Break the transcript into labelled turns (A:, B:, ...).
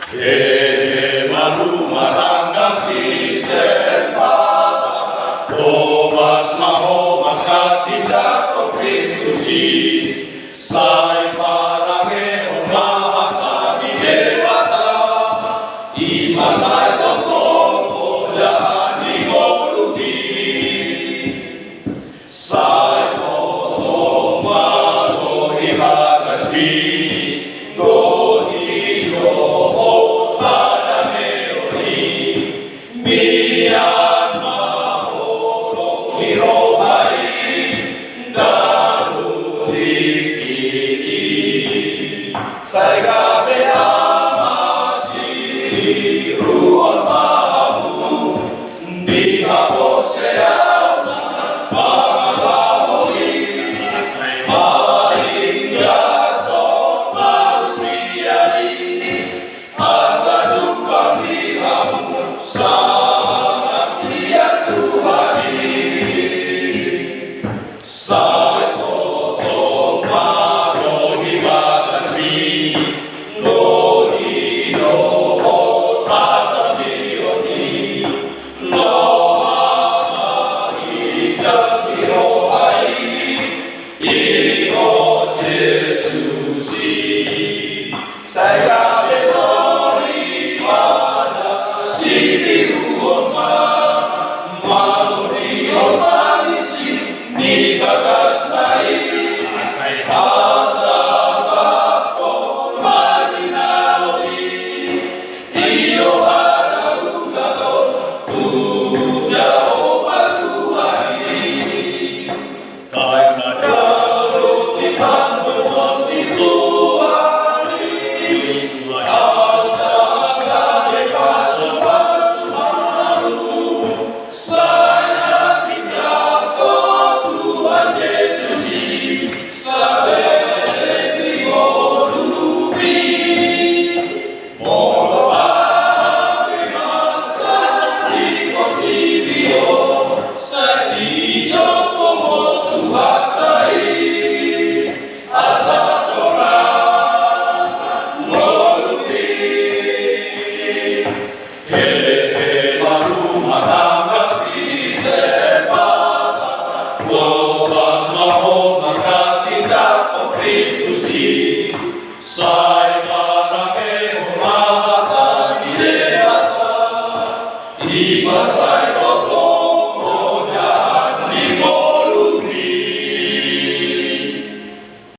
A: Rumah tangga Kristen Bapa, Thomas maho makatindak o Kristusi, sai parange o mahata di dewata, imasai tokong o jahan di goludi, sai tokong magori bagasbi, Sai gabe amasi ruon mahamu di haposea malalahoi sai maingga son maruriani asaduk panggilamu sangat siap Tuhani sai potong magoni bagasmi Saya besori pada si biru manuri manisi ni bagas naik saya asa bako majinaloni iyo ada ugato tuja obatu hari saya kalau dibantu itu Kristusi,